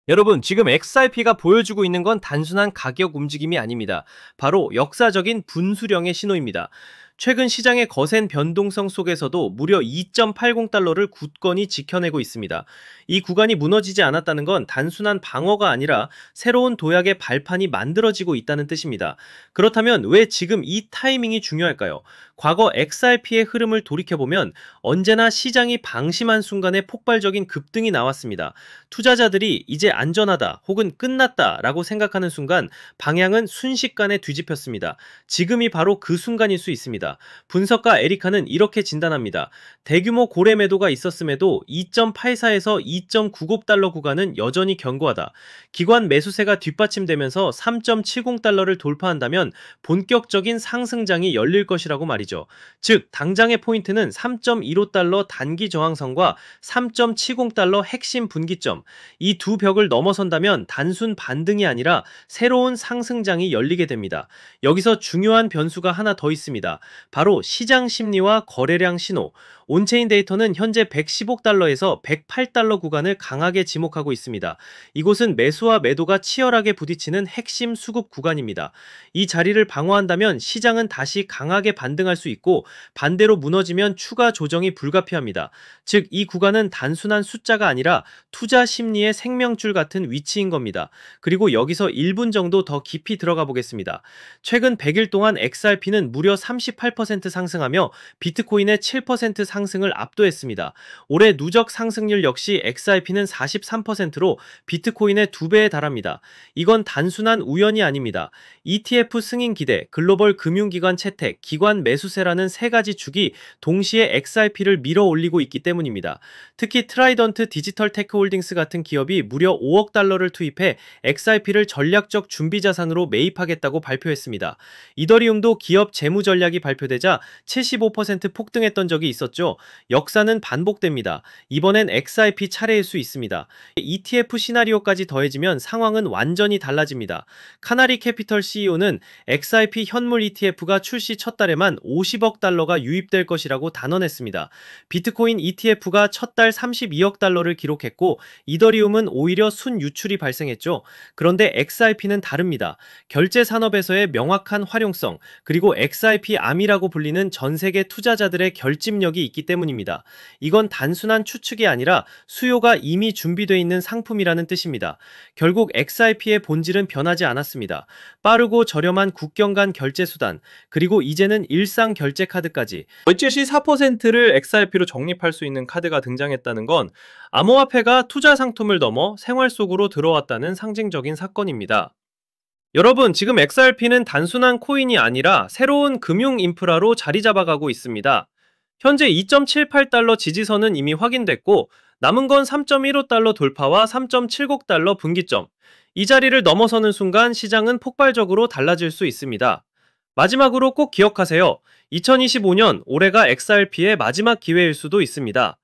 여러분, 지금 XRP가 보여주고 있는 건 단순한 가격 움직임이 아닙니다. 바로 역사적인 분수령의 신호입니다. 최근 시장의 거센 변동성 속에서도 무려 2.80달러를 굳건히 지켜내고 있습니다. 이 구간이 무너지지 않았다는 건 단순한 방어가 아니라 새로운 도약의 발판이 만들어지고 있다는 뜻입니다. 그렇다면 왜 지금 이 타이밍이 중요할까요? 과거 XRP의 흐름을 돌이켜보면 언제나 시장이 방심한 순간에 폭발적인 급등이 나왔습니다. 투자자들이 이제 안전하다 혹은 끝났다 라고 생각하는 순간 방향은 순식간에 뒤집혔습니다. 지금이 바로 그 순간일 수 있습니다. 분석가 에리카는 이렇게 진단합니다. 대규모 고래 매도가 있었음에도 2.84에서 2.90달러 구간은 여전히 견고하다. 기관 매수세가 뒷받침되면서 3.70달러를 돌파한다면 본격적인 상승장이 열릴 것이라고 말이죠. 즉, 당장의 포인트는 3.15달러 단기 저항선과 3.70달러 핵심 분기점, 이 두 벽을 넘어선다면 단순 반등이 아니라 새로운 상승장이 열리게 됩니다. 여기서 중요한 변수가 하나 더 있습니다. 바로 시장 심리와 거래량 신호. 온체인 데이터는 현재 115달러에서 108달러 구간을 강하게 지목하고 있습니다. 이곳은 매수와 매도가 치열하게 부딪히는 핵심 수급 구간입니다. 이 자리를 방어한다면 시장은 다시 강하게 반등할 수 있고, 반대로 무너지면 추가 조정이 불가피합니다. 즉, 이 구간은 단순한 숫자가 아니라 투자 심리의 생명줄 같은 위치인 겁니다. 그리고 여기서 1분 정도 더 깊이 들어가 보겠습니다. 최근 100일 동안 XRP는 무려 38% 상승하며 비트코인의 7% 상승을 압도했습니다. 올해 누적 상승률 역시 XRP는 43%로 비트코인의 2배에 달합니다. 이건 단순한 우연이 아닙니다. ETF 승인 기대, 글로벌 금융기관 채택, 기관 매수세라는 세 가지 축이 동시에 XRP를 밀어 올리고 있기 때문입니다. 특히 트라이던트 디지털 테크 홀딩스 같은 기업이 무려 5억 달러를 투입해 XRP를 전략적 준비 자산으로 매입하겠다고 발표했습니다. 이더리움도 기업 재무 전략이 발표되자 75% 폭등했던 적이 있었죠. 역사는 반복됩니다. 이번엔 XRP 차례일 수 있습니다. ETF 시나리오까지 더해지면 상황은 완전히 달라집니다. 카나리 캐피털 CEO는 XRP 현물 ETF가 출시 첫 달에만 50억 달러가 유입될 것이라고 단언했습니다. 비트코인 ETF가 첫 달 32억 달러를 기록했고, 이더리움은 오히려 순유출이 발생했죠. 그런데 XRP는 다릅니다. 결제 산업에서의 명확한 활용성, 그리고 XRP 암이라고 불리는 전 세계 투자자들의 결집력이 있기 때문입니다. 이건 단순한 추측이 아니라 수요가 이미 준비되어 있는 상품이라는 뜻입니다. 결국 XRP의 본질은 변하지 않았습니다. 빠르고 저렴한 국경 간 결제 수단, 그리고 이제는 일상 결제 카드까지. 월제시 4%를 XRP로 적립할 수 있는 카드가 등장했다는 건 암호화폐가 투자 상품을 넘어 생활 속으로 들어왔다는 상징적인 사건입니다. 여러분, 지금 XRP는 단순한 코인이 아니라 새로운 금융 인프라로 자리 잡아가고 있습니다. 현재 2.78달러 지지선은 이미 확인됐고, 남은 건 3.15달러 돌파와 3.70달러 분기점. 이 자리를 넘어서는 순간 시장은 폭발적으로 달라질 수 있습니다. 마지막으로 꼭 기억하세요. 2025년 올해가 XRP의 마지막 기회일 수도 있습니다.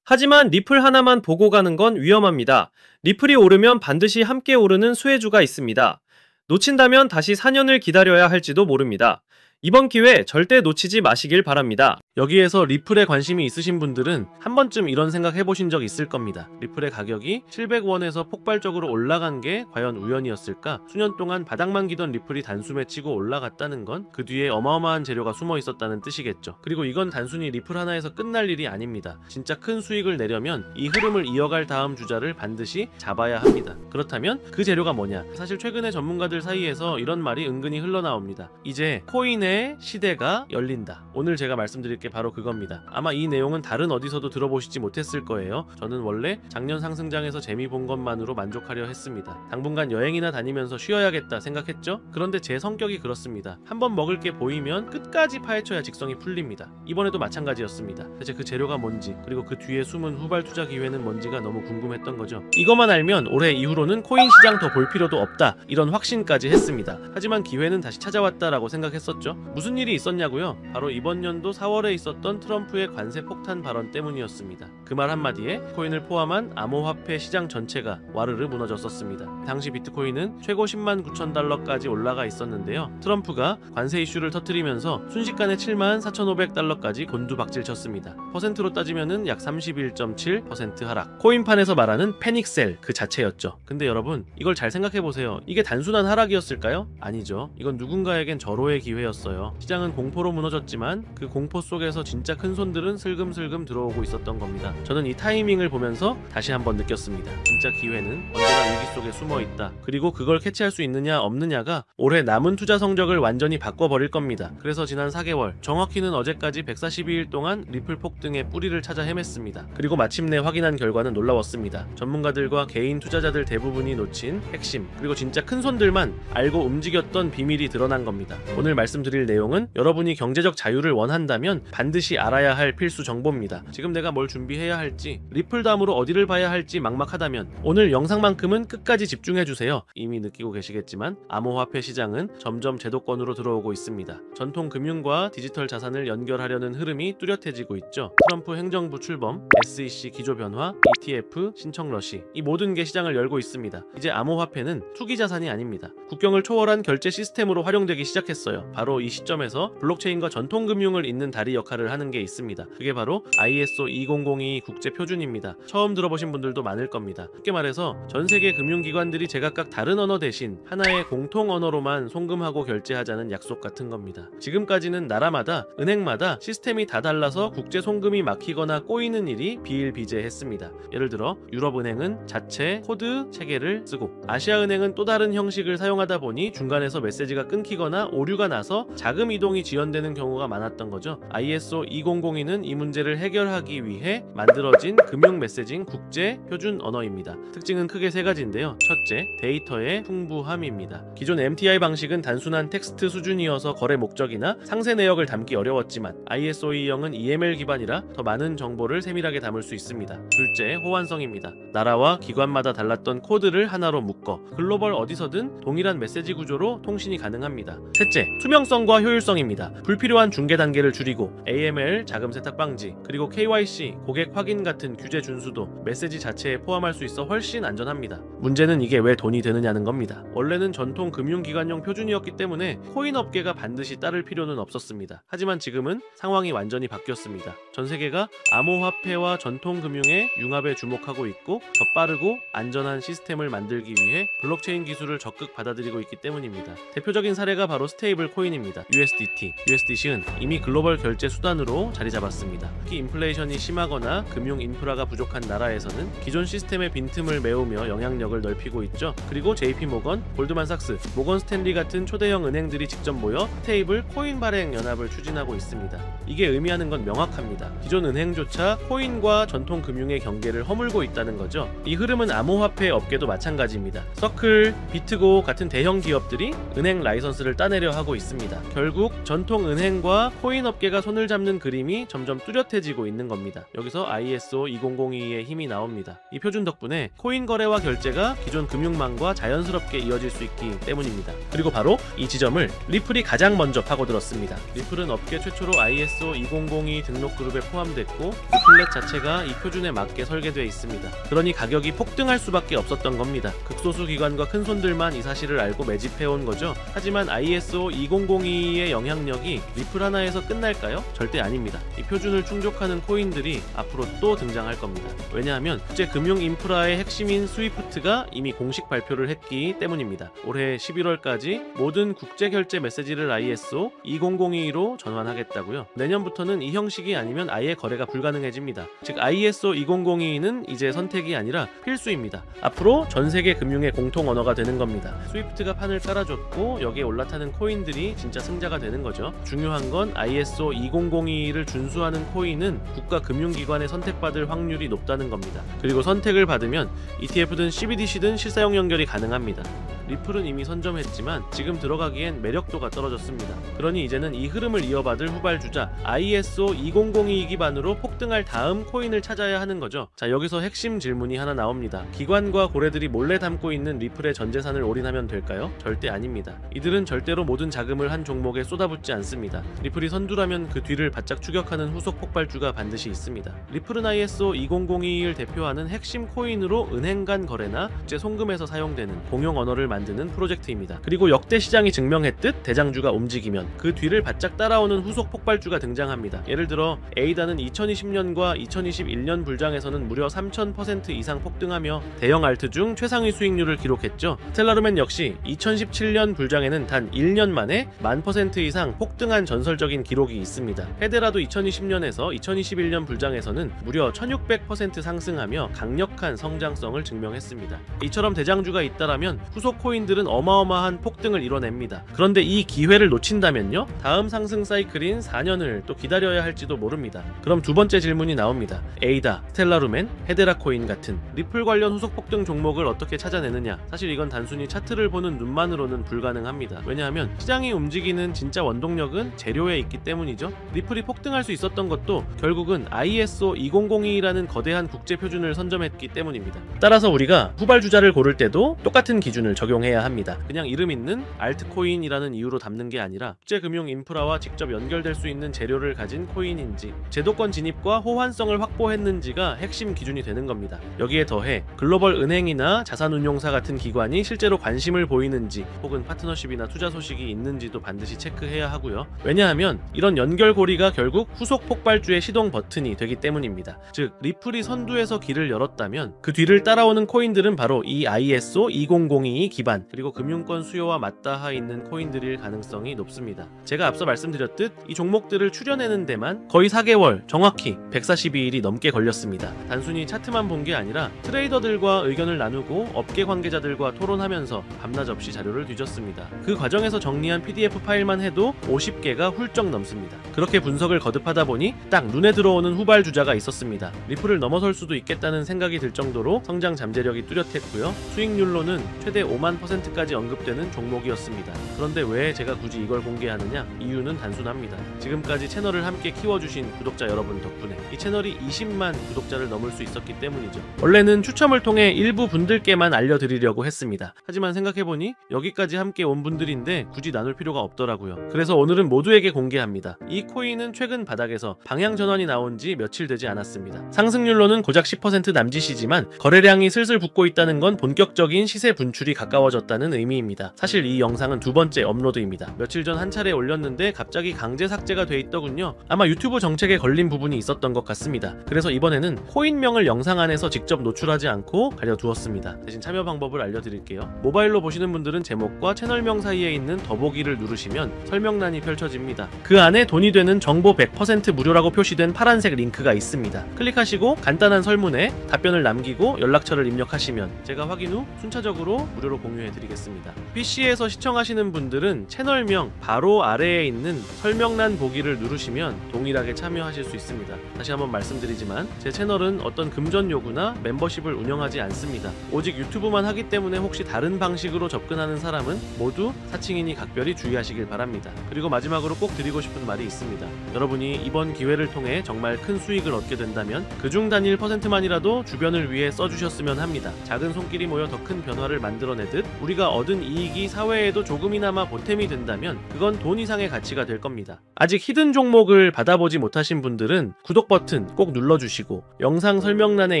하지만 리플 하나만 보고 가는 건 위험합니다. 리플이 오르면 반드시 함께 오르는 수혜주가 있습니다. 놓친다면 다시 4년을 기다려야 할지도 모릅니다. 이번 기회 절대 놓치지 마시길 바랍니다. 여기에서 리플에 관심이 있으신 분들은 한 번쯤 이런 생각 해보신 적 있을 겁니다. 리플의 가격이 700원에서 폭발적으로 올라간 게 과연 우연이었을까? 수년 동안 바닥만 기던 리플이 단숨에 치고 올라갔다는 건 그 뒤에 어마어마한 재료가 숨어 있었다는 뜻이겠죠. 그리고 이건 단순히 리플 하나에서 끝날 일이 아닙니다. 진짜 큰 수익을 내려면 이 흐름을 이어갈 다음 주자를 반드시 잡아야 합니다. 그렇다면 그 재료가 뭐냐? 사실 최근에 전문가들 사이에서 이런 말이 은근히 흘러나옵니다. 이제 코인의 시대가 열린다. 오늘 제가 말씀드릴 게 바로 그겁니다. 아마 이 내용은 다른 어디서도 들어보시지 못했을 거예요. 저는 원래 작년 상승장에서 재미 본 것만으로 만족하려 했습니다. 당분간 여행이나 다니면서 쉬어야겠다 생각했죠? 그런데 제 성격이 그렇습니다. 한번 먹을 게 보이면 끝까지 파헤쳐야 직성이 풀립니다. 이번에도 마찬가지였습니다. 대체 그 재료가 뭔지, 그리고 그 뒤에 숨은 후발 투자 기회는 뭔지가 너무 궁금했던 거죠. 이것만 알면 올해 이후로는 코인 시장 더 볼 필요도 없다, 이런 확신까지 했습니다. 하지만 기회는 다시 찾아왔다라고 생각했었죠. 무슨 일이 있었냐고요? 바로 이번 연도 4월에 있었던 트럼프의 관세 폭탄 발언 때문이었습니다. 그 말 한마디에 코인을 포함한 암호화폐 시장 전체가 와르르 무너졌었습니다. 당시 비트코인은 최고 10만 9천 달러까지 올라가 있었는데요. 트럼프가 관세 이슈를 터뜨리면서 순식간에 7만 4,500달러까지 곤두박질 쳤습니다. 퍼센트로 따지면은 약 31.7% 하락. 코인판에서 말하는 패닉셀 그 자체였죠. 근데 여러분, 이걸 잘 생각해보세요. 이게 단순한 하락이었을까요? 아니죠. 이건 누군가에겐 절호의 기회였어요. 시장은 공포로 무너졌지만 그 공포 속에서 진짜 큰 손들은 슬금슬금 들어오고 있었던 겁니다. 저는 이 타이밍을 보면서 다시 한번 느꼈습니다. 진짜 기회는 언제나 위기 속에 숨어 있다. 그리고 그걸 캐치할 수 있느냐 없느냐가 올해 남은 투자 성적을 완전히 바꿔버릴 겁니다. 그래서 지난 4개월, 정확히는 어제까지 142일 동안 리플 폭등의 뿌리를 찾아 헤맸습니다. 그리고 마침내 확인한 결과는 놀라웠습니다. 전문가들과 개인 투자자들 대부분이 놓친 핵심, 그리고 진짜 큰 손들만 알고 움직였던 비밀이 드러난 겁니다. 오늘 말씀드릴 내용은 여러분이 경제적 자유를 원한다면 반드시 알아야 할 필수 정보입니다. 지금 내가 뭘 준비해야 할지, 리플 다음으로 어디를 봐야 할지 막막하다면 오늘 영상만큼은 끝까지 집중해주세요. 이미 느끼고 계시겠지만 암호화폐 시장은 점점 제도권으로 들어오고 있습니다. 전통 금융과 디지털 자산을 연결하려는 흐름이 뚜렷해지고 있죠. 트럼프 행정부 출범, SEC 기조 변화, ETF 신청 러시, 이 모든 게 시장을 열고 있습니다. 이제 암호화폐는 투기 자산이 아닙니다. 국경을 초월한 결제 시스템으로 활용되기 시작했어요. 바로 이 시점에서 블록체인과 전통 금융을 잇는 다리 역할을 하는 게 있습니다. 그게 바로 ISO 20022 국제 표준입니다. 처음 들어보신 분들도 많을 겁니다. 쉽게 말해서 전 세계 금융기관들이 제각각 다른 언어 대신 하나의 공통 언어로만 송금하고 결제하자는 약속 같은 겁니다. 지금까지는 나라마다, 은행마다 시스템이 다 달라서 국제 송금이 막히거나 꼬이는 일이 비일비재했습니다. 예를 들어 유럽은행은 자체 코드 체계를 쓰고, 아시아은행은 또 다른 형식을 사용하다 보니 중간에서 메시지가 끊기거나 오류가 나서 자금 이동이 지연되는 경우가 많았던 거죠. ISO 2002는 이 문제를 해결하기 위해 만들어진 금융 메시징 국제 표준 언어입니다. 특징은 크게 세 가지인데요. 첫째, 데이터의 풍부함입니다. 기존 MTI 방식은 단순한 텍스트 수준이어서 거래 목적이나 상세 내역을 담기 어려웠지만 ISO 200은 EML 기반이라 더 많은 정보를 세밀하게 담을 수 있습니다. 둘째, 호환성입니다. 나라와 기관마다 달랐던 코드를 하나로 묶어 글로벌 어디서든 동일한 메시지 구조로 통신이 가능합니다. 셋째, 투명성과 효율성입니다. 불필요한 중개 단계를 줄이고 AML 자금 세탁 방지, 그리고 KYC 고객 확인 같은 규제 준수도 메시지 자체에 포함할 수 있어 훨씬 안전합니다. 문제는 이게 왜 돈이 되느냐는 겁니다. 원래는 전통 금융기관용 표준이었기 때문에 코인 업계가 반드시 따를 필요는 없었습니다. 하지만 지금은 상황이 완전히 바뀌었습니다. 전 세계가 암호화폐와 전통 금융의 융합에 주목하고 있고 더 빠르고 안전한 시스템을 만들기 위해 블록체인 기술을 적극 받아들이고 있기 때문입니다. 대표적인 사례가 바로 스테이블 코인입니다. USDT. USDC는 이미 글로벌 결제 수단으로 자리 잡았습니다. 특히 인플레이션이 심하거나 금융 인프라가 부족한 나라에서는 기존 시스템의 빈틈을 메우며 영향력을 넓히고 있죠. 그리고 JP모건, 골드만삭스, 모건 스탠리 같은 초대형 은행들이 직접 모여 스테이블 코인 발행 연합을 추진하고 있습니다. 이게 의미하는 건 명확합니다. 기존 은행조차 코인과 전통 금융의 경계를 허물고 있다는 거죠. 이 흐름은 암호화폐 업계도 마찬가지입니다. 서클, 비트고 같은 대형 기업들이 은행 라이선스를 따내려 하고 있습니다. 결국 전통 은행과 코인 업계가 손을 잡는 그림이 점점 뚜렷해지고 있는 겁니다. 여기서 ISO 2002의 힘이 나옵니다. 이 표준 덕분에 코인 거래와 결제가 기존 금융망과 자연스럽게 이어질 수 있기 때문입니다. 그리고 바로 이 지점을 리플이 가장 먼저 파고들었습니다. 리플은 업계 최초로 ISO 2002 등록 그룹에 포함됐고 리플렛 자체가 이 표준에 맞게 설계되어 있습니다. 그러니 가격이 폭등할 수밖에 없었던 겁니다. 극소수 기관과 큰 손들만 이 사실을 알고 매집해온 거죠. 하지만 ISO 2002의 영향력이 리플 하나에서 끝날까요? 절대 아닙니다. 이 표준을 충족하는 코인들이 앞으로 또 등장할 겁니다. 왜냐하면 국제 금융 인프라의 핵심인 스위프트가 이미 공식 발표를 했기 때문입니다. 올해 11월까지 모든 국제 결제 메시지를 ISO 2002로 전환하겠다고요. 내년부터는 이 형식이 아니면 아예 거래가 불가능해집니다. 즉 ISO 2002는 이제 선택이 아니라 필수입니다. 앞으로 전 세계 금융의 공통 언어가 되는 겁니다. 스위프트가 판을 깔아줬고 여기에 올라타는 코인들이 진짜 승자가 되는 거죠. 중요한 건 ISO 2002를 준수하는 코인은 국가 금융기관에 선택받을 확률이 높다는 겁니다. 그리고 선택을 받으면 ETF든 CBDC든 실사용 연결이 가능합니다. 리플은 이미 선점했지만 지금 들어가기엔 매력도가 떨어졌습니다. 그러니 이제는 이 흐름을 이어받을 후발주자 ISO 2002 기반으로 폭등할 다음 코인을 찾아야 하는 거죠. 자, 여기서 핵심 질문이 하나 나옵니다. 기관과 고래들이 몰래 담고 있는 리플의 전 재산을 올인하면 될까요? 절대 아닙니다. 이들은 절대로 모든 자금을 한 종목에 쏟아붓지 않습니다. 리플이 선두라면 그 뒤를 바짝 추격하는 후속 폭발주가 반드시 있습니다. 리플은 ISO 2002를 대표하는 핵심 코인으로 은행 간 거래나 국제 송금에서 사용되는 공용 언어를 만드는 프로젝트입니다. 그리고 역대 시장이 증명했듯 대장주가 움직이면 그 뒤를 바짝 따라오는 후속 폭발주가 등장합니다. 예를 들어 에이다는 2020년과 2021년 불장에서는 무려 3000% 이상 폭등하며 대형 알트 중 최상위 수익률을 기록했죠. 스텔라루멘 역시 2017년 불장에는 단 1년 만에 1000% 이상 폭등한 전설적인 기록이 있습니다. 헤데라도 2020년에서 2021년 불장에서는 무려 1600% 상승하며 강력한 성장성을 증명했습니다. 이처럼 대장주가 있다라면 후속 코인들은 어마어마한 폭등을 이뤄냅니다. 그런데 이 기회를 놓친다면요? 다음 상승 사이클인 4년을 또 기다려야 할지도 모릅니다. 그럼 두 번째 질문이 나옵니다. 에이다, 스텔라루멘, 헤데라 코인 같은 리플 관련 후속 폭등 종목을 어떻게 찾아내느냐? 사실 이건 단순히 차트를 보는 눈만으로는 불가능합니다. 왜냐하면 시장이 움직이는 진짜 원동력은 재료에 있기 때문이죠. 리플이 폭등할 수 있었던 것도 결국은 ISO 2002라는 거대한 국제 표준을 선점했기 때문입니다. 따라서 우리가 후발주자를 고를 때도 똑같은 기준을 적용해야 합니다. 그냥 이름 있는 알트코인이라는 이유로 담는 게 아니라 국제금융 인프라와 직접 연결될 수 있는 재료를 가진 코인인지, 제도권 진입과 호환성을 확보했는지가 핵심 기준이 되는 겁니다. 여기에 더해 글로벌 은행이나 자산운용사 같은 기관이 실제로 관심을 보이는지 혹은 파트너십이나 투자 소식이 있는지도 반드시 체크해야 하고요. 왜냐하면 이런 연결고리가 결국 후속 폭발주의 시동 버튼이 되기 때문입니다. 즉 리플이 선두에서 길을 열었다면 그 뒤를 따라오는 코인들은 바로 이 ISO 2002 기반 그리고 금융권 수요와 맞닿아 있는 코인들일 가능성이 높습니다. 제가 앞서 말씀드렸듯 이 종목들을 추려내는 데만 거의 4개월, 정확히 142일이 넘게 걸렸습니다. 단순히 차트만 본 게 아니라 트레이더들과 의견을 나누고 업계 관계자들과 토론하면서 밤낮 없이 자료를 뒤졌습니다. 그 과정에서 정리한 PDF 파일만 해도 50개가 훌쩍 넘습니다. 그렇게 분석을 거듭하다 보니 딱 눈에 들어오는 후발주자가 있었습니다. 리플을 넘어설 수도 있겠다는 생각이 들 정도로 성장 잠재력이 뚜렷했고요. 수익률로는 최대 5만%까지 언급되는 종목이었습니다. 그런데 왜 제가 굳이 이걸 공개하느냐? 이유는 단순합니다. 지금까지 채널을 함께 키워주신 구독자 여러분 덕분에 이 채널이 20만 구독자를 넘을 수 있었기 때문이죠. 원래는 추첨을 통해 일부 분들께만 알려드리려고 했습니다. 하지만 생각해보니 여기까지 함께 온 분들인데 굳이 나눌 필요가 없더라고요. 그래서 오늘은 모두에게 공개합니다. 이 코인은 최근 바닥에서 방향 전환이 나온 지 며칠 되지 않았습니다. 상승률로는 고작 10% 남짓이지만 거래량이 슬슬 붙고 있다는 건 본격적인 시세 분출이 가까워졌다는 의미입니다. 사실 이 영상은 두 번째 업로드입니다. 며칠 전 한 차례 올렸는데 갑자기 강제 삭제가 돼 있더군요. 아마 유튜브 정책에 걸린 부분이 있었던 것 같습니다. 그래서 이번에는 코인명을 영상 안에서 직접 노출하지 않고 가려두었습니다. 대신 참여 방법을 알려드릴게요. 모바일로 보시는 분들은 제목과 채널명 사이에 있는 더보기를 누르시면 설명란이 펼쳐집니다. 그 안에 돈이 되는 정보 100% 무료라고 표시된 파란색 링크가 있습니다. 클릭하시고 간단한 설문에 답변을 남기고 연락처를 입력하시면 제가 확인 후 순차적으로 무료로 공유해드리겠습니다. PC에서 시청하시는 분들은 채널명 바로 아래에 있는 설명란 보기를 누르시면 동일하게 참여하실 수 있습니다. 다시 한번 말씀드리지만 제 채널은 어떤 금전 요구나 멤버십을 운영하지 않습니다. 오직 유튜브만 하기 때문에 혹시 다른 방식으로 접근하는 사람은 모두 사칭이니 각별히 주의하시길 바랍니다. 그리고 마지막으로 꼭 드리고 싶은 말이 있습니다. 여러분이 이번 기회를 통해 정말 큰 수익을 얻게 된다면 그중 단일 %만이라도 주변을 위해 써주셨으면 합니다. 작은 손길이 모여 더 큰 변화를 만들어내듯 우리가 얻은 이익이 사회에도 조금이나마 보탬이 된다면 그건 돈 이상의 가치가 될 겁니다. 아직 히든 종목을 받아보지 못하신 분들은 구독 버튼 꼭 눌러주시고 영상 설명란에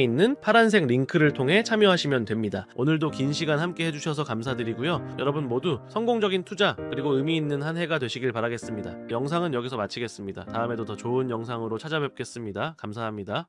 있는 파란색 링크를 통해 참여하시면 됩니다. 오늘도 긴 시간 함께 해주셔서 감사드리고요. 여러분 모두 성공적인 투자 그리고 의미 있는 한 해가 되시길 바라겠습니다. 영상은 여기서 마치겠습니다. 다음에도 더 좋은 영상으로 찾아뵙겠습니다. 감사합니다.